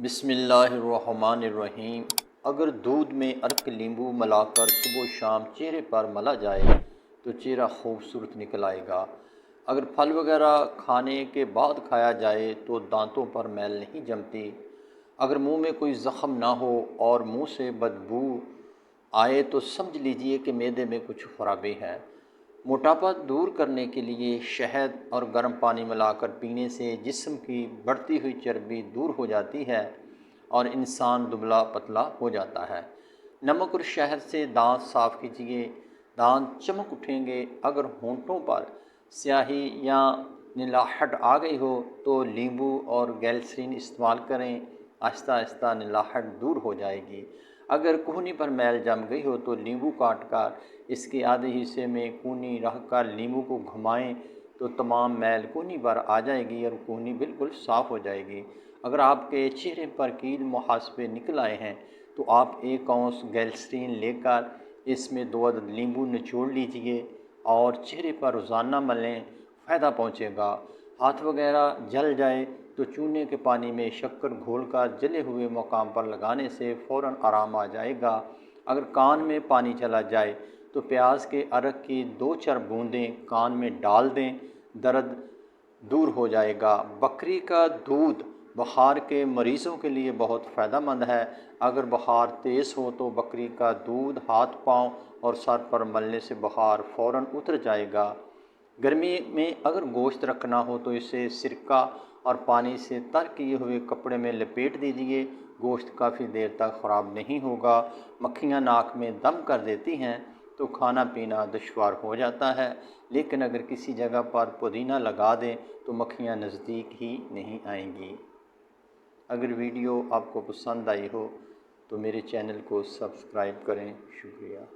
बिस्मिल्लाहिर्रहमानिर्रहीम। अगर दूध में अर्क नींबू मिलाकर सुबह शाम चेहरे पर मला जाए तो चेहरा खूबसूरत निकल आएगा। अगर फल वगैरह खाने के बाद खाया जाए तो दांतों पर मैल नहीं जमती। अगर मुंह में कोई ज़ख़म ना हो और मुंह से बदबू आए तो समझ लीजिए कि मैदे में कुछ खराबी है। मोटापा दूर करने के लिए शहद और गर्म पानी मिलाकर पीने से जिस्म की बढ़ती हुई चर्बी दूर हो जाती है और इंसान दुबला पतला हो जाता है। नमक और शहद से दांत साफ़ कीजिए, दांत चमक उठेंगे। अगर होंठों पर स्याही या नीलाहट आ गई हो तो नींबू और ग्लिसरीन इस्तेमाल करें, आहिस्ता आहिस्ता नीलाहट दूर हो जाएगी। अगर कूहनी पर मैल जम गई हो तो नींबू काट कर इसके आधे हिस्से में कूहनी रख कर नींबू को घुमाएं तो तमाम मैल कूहनी पर आ जाएगी और कूहनी बिल्कुल साफ़ हो जाएगी। अगर आपके चेहरे पर कील मुहासबे निकल आए हैं तो आप 1 औंस ग्लिसरीन लेकर इसमें 2 अदद नींबू निचोड़ लीजिए और चेहरे पर रोज़ाना मलें, फ़ायदा पहुँचेगा। हाथ वगैरह जल जाए तो चूने के पानी में शक्कर घोलकर जले हुए मकाम पर लगाने से फ़ौरन आराम आ जाएगा। अगर कान में पानी चला जाए तो प्याज के अर्क की 2-4 बूंदें कान में डाल दें, दर्द दूर हो जाएगा। बकरी का दूध बुखार के मरीज़ों के लिए बहुत फ़ायदेमंद है। अगर बुखार तेज़ हो तो बकरी का दूध हाथ पाँव और सर पर मलने से बुखार फ़ौरन उतर जाएगा। गर्मी में अगर गोश्त रखना हो तो इसे सिरका और पानी से तर किए हुए कपड़े में लपेट दीजिए, गोश्त काफ़ी देर तक ख़राब नहीं होगा। मक्खियाँ नाक में दम कर देती हैं तो खाना पीना दुश्वार हो जाता है, लेकिन अगर किसी जगह पर पुदीना लगा दें तो मक्खियाँ नज़दीक ही नहीं आएंगी। अगर वीडियो आपको पसंद आई हो तो मेरे चैनल को सब्सक्राइब करें। शुक्रिया।